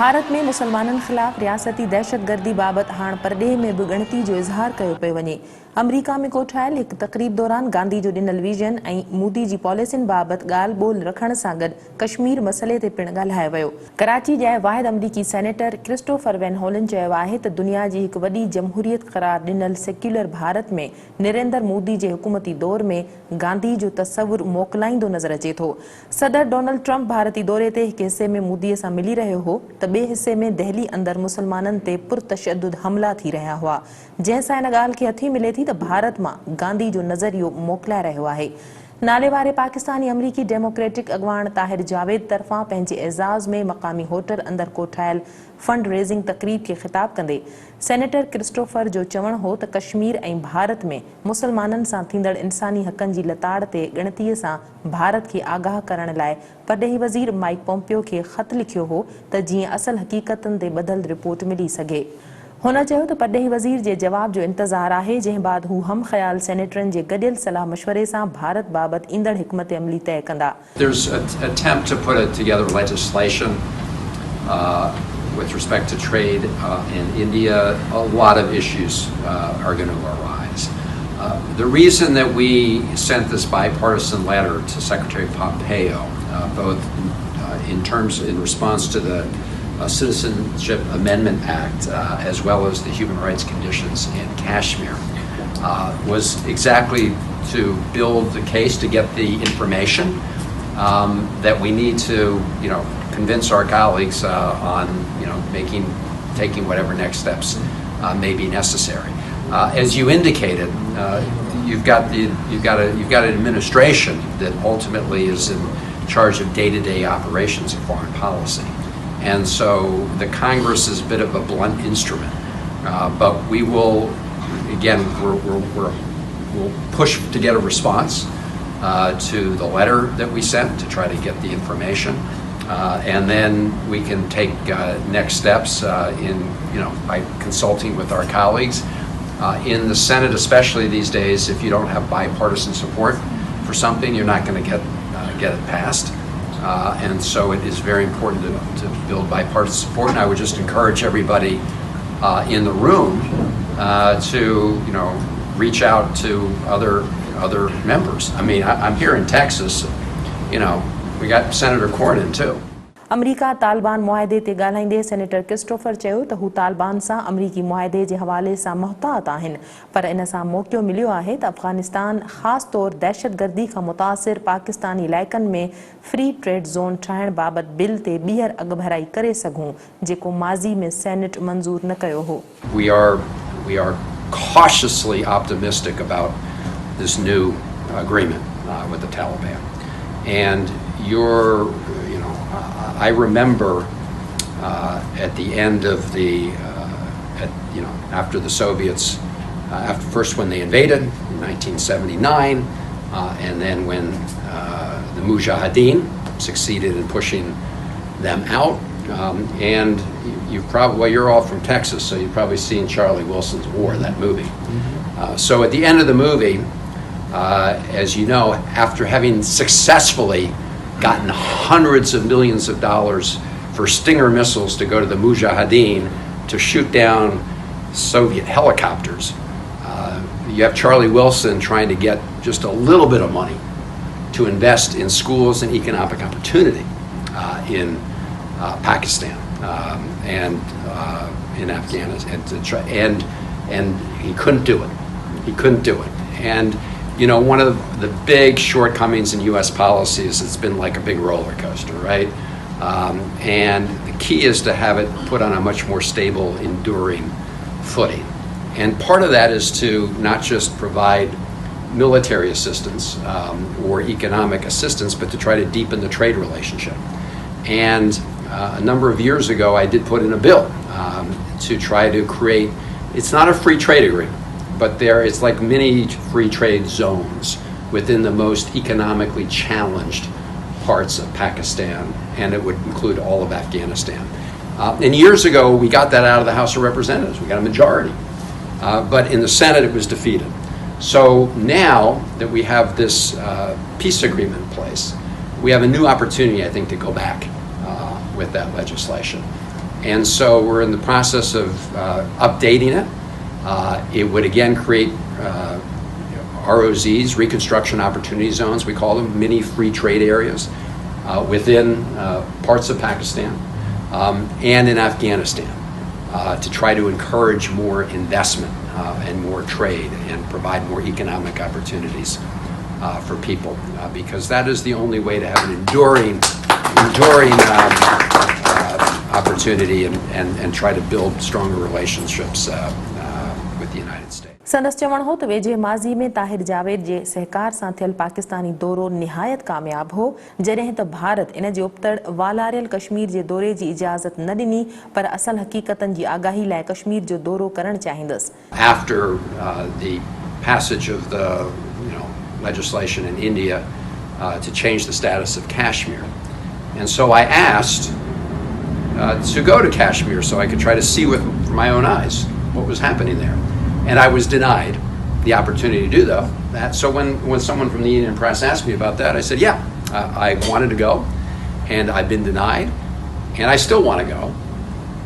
भारत में मुसलमाननि ख़िलाफ़ रियासती दहशतगर्दी बाबति हाणे परॾेह में बि ॻणती जो इज़हार कयो पियो वञे। अमरीका में कोठायल हिकु तक़रीब दौरान गांधी जो ॾिनल विजन ऐं मोदी जी पॉलिसियुनि बाबति ॻाल्हि ॿोल रखण सां गॾु कश्मीर मसइले ते पिणु ॻाल्हायो वियो। कराची जा वाहिद अमरीकी सेनेटर क्रिस्टोफर वेन होलन चयो आहे त दुनिया जी हिकु वॾी जमहूरियत क़रार ॾिनल सेक्युलर भारत में नरेंद्र मोदी जे हुकूमती दौर में गांधी जो तस्वुर मोकिलाईंदो नज़र अचे थो। सदर डोनाल्ड ट्रंप भारती दौरे ते हिकु हिसे में मोदीअ सां मिली रहियो हो त ॿिए हिसे में दहली अंदरि मुसलमाननि ते पुरतशद्दुद हमला थी रहिया हुआ, जंहिंसां इन ॻाल्हि खे हथी मिले थी त भारत मां गांधी जो नज़रियो मोकिलाए रहियो आहे। नाले वारे पाकिस्तानी अमरीकी डेमोक्रेटिक अॻवान ताहिर जावेद तरफ़ां पंहिंजे एज़ाज़ में मक़ामी होटल अंदरि कोठायल फंड रेज़िंग तक़रीब खे ख़िताब कंदे सेनेटर क्रिस्टोफर जो चवणु हो त कश्मीर ऐं भारत में मुसलमाननि सां थींदड़ इंसानी हक़नि जी लताड़ ते ॻणतीअ सां भारत खे आगाह करण लाइ परॾेही वज़ीर माइक पोम्पियो खे ख़त लिखियो हो त जीअं असल हक़ीक़तनि ते ॿधल रिपोर्ट मिली सघे। हुन चयो त परॾेही वज़ीर जे जवाब जो इंतज़ारु आहे, जंहिं बाद हू हम ख़याल सेनेटरनि जे गॾियल सलाह मशवरे सां भारत बाबति ईंदड़ हिकमत अमली तय कंदा। There's an attempt to put together legislation with respect to trade in India. A lot of issues are going to arise. The reason that we sent this bipartisan letter to Secretary Pompeo, both in response to the Citizenship Amendment Act, as well as the human rights conditions in Kashmir, was exactly to build the case to get the information that we need to, convince our colleagues on, taking whatever next steps may be necessary. As you indicated, you've got an administration that ultimately is in charge of day-to-day operations of foreign policy. And so the Congress is a bit of a blunt instrument, but we will, again, we'll push to get a response to the letter that we sent to try to get the information, and then we can take next steps by consulting with our colleagues in the Senate, especially these days. If you don't have bipartisan support for something, you're not going to get it passed. And so it is very important to build bipartisan support. And I would just encourage everybody in the room to, reach out to other members. I mean, I'm here in Texas. We got Senator Cornyn too. अमरीका तालिबान मुआहिदे ते ॻाल्हाईंदे senator Christopher चयो त हू तालिबान सां अमरीकी मुआहिदे जे हवाले सां मुहतात आहिनि, पर इन सां मौक़ो मिलियो आहे त अफ़गानिस्तान ख़ासि तौरु दहशतगर्दी खां मुतासिर पाकिस्तानी इलाइक़नि में फ्री ट्रेड ज़ोन ठाहिण बाबति बिल ते ॿीहर अॻभराई करे सघूं, जेको माज़ी में सेनेट मंज़ूर न कयो हो। We are cautiously optimistic about this new agreement with the Taliban. And I remember at the end of after the Soviets, first when they invaded in 1979, and then when the Mujahideen succeeded in pushing them out. And you're all from Texas, so you've probably seen Charlie Wilson's War, that movie. So at the end of the movie, as you know, after having successfully gotten hundreds of millions of dollars for Stinger missiles to go to the Mujahideen to shoot down Soviet helicopters, you have Charlie Wilson trying to get just a little bit of money to invest in schools and economic opportunity in Pakistan and in Afghanistan, and he couldn't do it. He couldn't do it. And one of the big shortcomings in U.S. policy is it's been like a big roller coaster, right? And the key is to have it put on a much more stable, enduring footing. And part of that is to not just provide military assistance or economic assistance, but to try to deepen the trade relationship. And a number of years ago, I did put in a bill to try to create, it's not a free trade agreement, but it's like mini free trade zones within the most economically challenged parts of Pakistan, and it would include all of Afghanistan. And years ago, we got that out of the House of Representatives. We got a majority. But in the Senate, it was defeated. So now that we have this peace agreement in place, we have a new opportunity, I think, to go back with that legislation. And so we're in the process of updating it. It would again create ROZs, Reconstruction Opportunity Zones, we call them, mini free trade areas within parts of Pakistan and in Afghanistan to try to encourage more investment and more trade and provide more economic opportunities for people because that is the only way to have an enduring opportunity and try to build stronger relationships with the United States. संदसि चवण हो त वेझे माज़ी में ताहिर जावेद जे सहकार सां थियल पाकिस्तानी दौरो निहायत कामयाब हो जॾहिं त भारत इन जे उपतड़ वालारियल कश्मीर जे दौरे जी इजाज़त न ॾिनी पर असल हक़ीक़तनि जी आगाही लाइ कश्मीर जो दौरो करणु चाहींदसि. After the passage of the legislation in India to change the status of Kashmir. And so I asked to go to Kashmir so I could try to see with my own eyes what was happening there. And I was denied the opportunity to do that. So when someone from the Indian press asked me about that, I said, yeah, I wanted to go, and I've been denied, and I still want to go.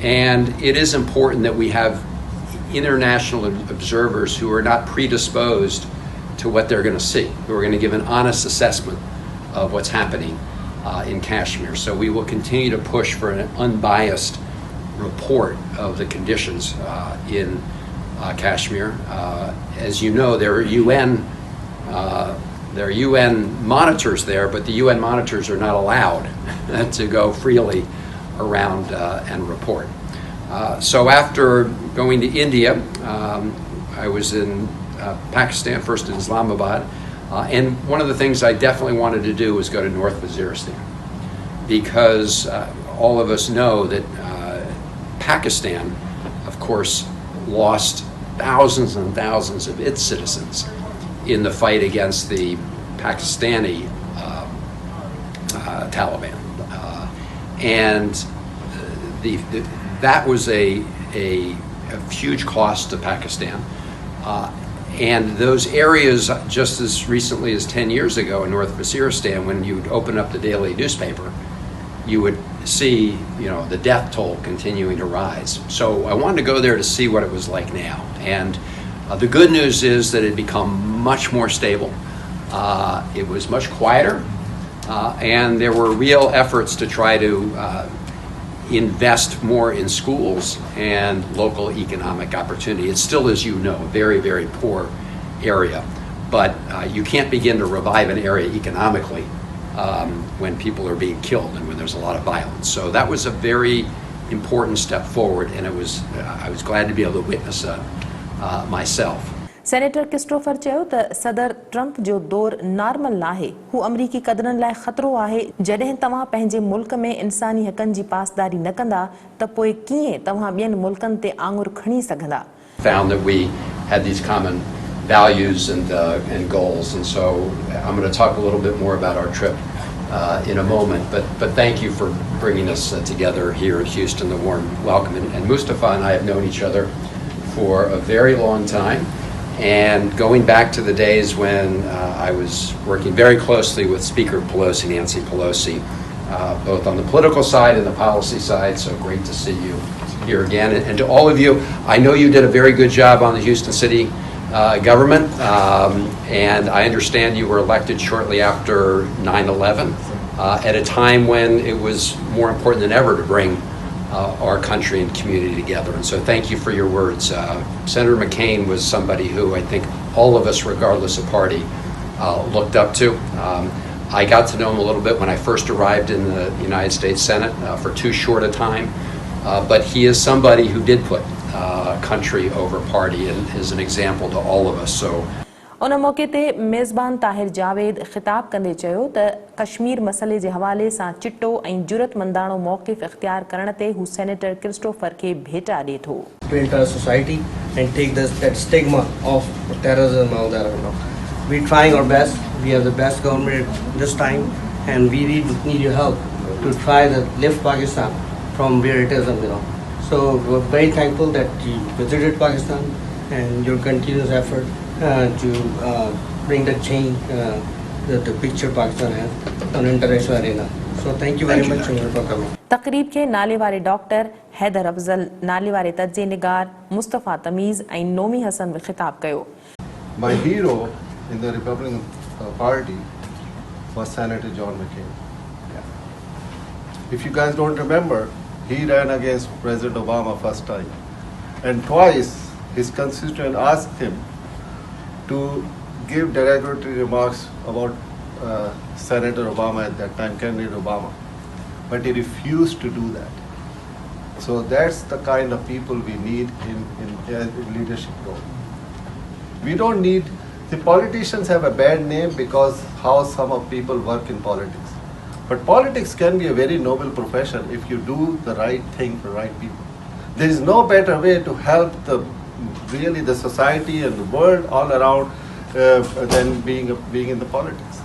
And it is important that we have international observers who are not predisposed to what they're going to see, who are going to give an honest assessment of what's happening in Kashmir. So we will continue to push for an unbiased report of the conditions in Kashmir. As you know, there are UN monitors there, but the UN monitors are not allowed to go freely around and report. So after going to India, I was in Pakistan, first in Islamabad, and one of the things I definitely wanted to do was go to North Waziristan because all of us know that Pakistan, of course, lost thousands and thousands of its citizens in the fight against the Pakistani Taliban. And that was a huge cost to Pakistan. And those areas, just as recently as 10 years ago in North Waziristan, when you'd open up the daily newspaper, you would see, the death toll continuing to rise. So I wanted to go there to see what it was like now. And the good news is that it had become much more stable. It was much quieter. And there were real efforts to try to invest more in schools and local economic opportunity. It's still, as you know, a very, very poor area. But you can't begin to revive an area economically when people are being killed and when there's a lot of violence. So that was a very important step forward, and I was glad to be able to witness it myself. Senator Christopher चयो त सदर Trump जो दौर normal नाहे, हू अमरीकी क़दरनि लाइ ख़तरो आहे. जॾहिं तव्हां पंहिंजे मुल्क में इंसानी हक़नि जी पासदारी न कंदा त पोइ कीअं तव्हां ॿियनि मुल्कनि ते आङुर खणी सघंदा. Found that we had these common values and goals, and so I'm going to talk a little bit more about our trip in a moment. But thank you for bringing us together here at Houston. The warm welcome, and Mustafa and I have known each other for a very long time. And going back to the days when I was working very closely with Speaker Pelosi, Nancy Pelosi, both on the political side and the policy side, so great to see you here again. And to all of you, I know you did a very good job on the Houston City government, and I understand you were elected shortly after 9/11, at a time when it was more important than ever to bring our country and community together. And so thank you for your words. Senator McCain was somebody who I think all of us, regardless of party, looked up to. I got to know him a little bit when I first arrived in the United States Senate for too short a time. But he is somebody who did put country over party and is an example to all of us. So उन मौके ते मेज़बान ताहिर जावेद ख़िताब कंदे चयो त कश्मीर मसइले जे हवाले सां चिटो ऐं जुरतमंदाणो मौक़िफ़ इख़्तियार करण ते हू सेनेटर क्रिस्टोफर खे भेटा ॾिए थो. Build our society and take that stigma of terrorism out there. We're trying our best. We have the best government this time, and we need your help to try to lift Pakistan from where it is. So we're very thankful that you visited Pakistan and your continuous effort to bring the change, the picture Pakistan has on international arena. So thank you very much for coming. तक़रीब खे नाले वारे doctor Haider Afzal, नाले वारे तर्जे निगार मुस्तफ़ा तमीज़ ऐं नोमी हसन बि ख़िताब कयो। My hero in the Republican Party was Senator John McCain. If you guys don't remember, he ran against President Obama first time. And twice his constituent asked him to give derogatory remarks about Senator Obama at that time, candidate Obama. But he refused to do that. So that's the kind of people we need in leadership role. We don't need, the politicians have a bad name because how some of people work in politics. But politics can be a very noble profession if you do the right thing for the right people. There is no better way to help really the society and the world all around than being in the politics.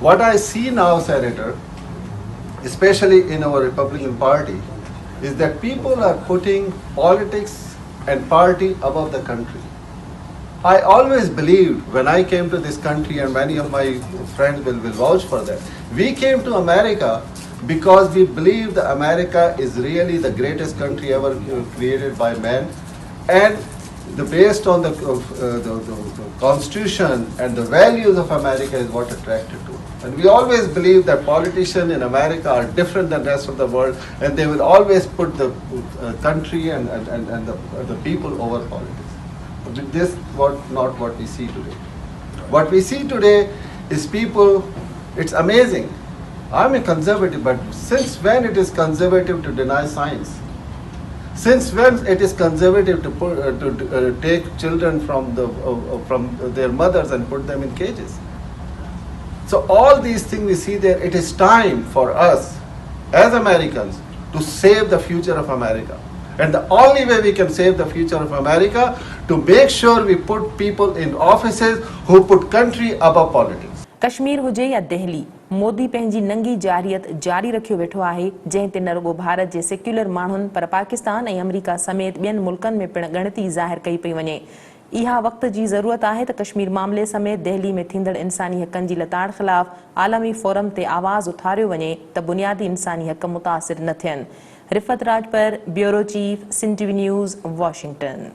What I see now, Senator, especially in our Republican Party, is that people are putting politics and party above the country. I always believed when I came to this country, and many of my friends will vouch for that, we came to America because we believe that America is really the greatest country ever created by man, and based on the Constitution and the values of America is what attracted to it. And we always believe that politicians in America are different than the rest of the world, and they will always put the country and the people over politics. But this is not what we see today. What we see today is people, it's amazing. I'm a conservative, but since when it is conservative to deny science? Since when it is conservative to take children from their mothers and put them in cages? So all these things we see there, it is time for us as Americans to save the future of America. And the only way we can save the future of America to make sure we put people in offices who put country above politics. Kashmir हुजे या दिल्ली, मोदी पंहिंजी नंगी जारियत जारी रखियो वेठो आहे, जंहिं ते न रुगो भारत जे सेक्युलर माण्हुनि पर पाकिस्तान ऐं अमरीका समेत ॿियनि मुल्कनि में पिण ॻणती ज़ाहिर कई पई वञे। इहा वक़्त जी ज़रूरत आहे त कश्मीर मामले समेत दिल्ली में थींदड़ इंसानी हक़नि जी लताड़ ख़िलाफ़ आलमी फोरम ते आवाज़ उथारियो वञे त बुनियादी इंसानी हक़ मुतासिर न थियनि। Rifat Rajpar, bureau chief, Sindh TV news, Washington.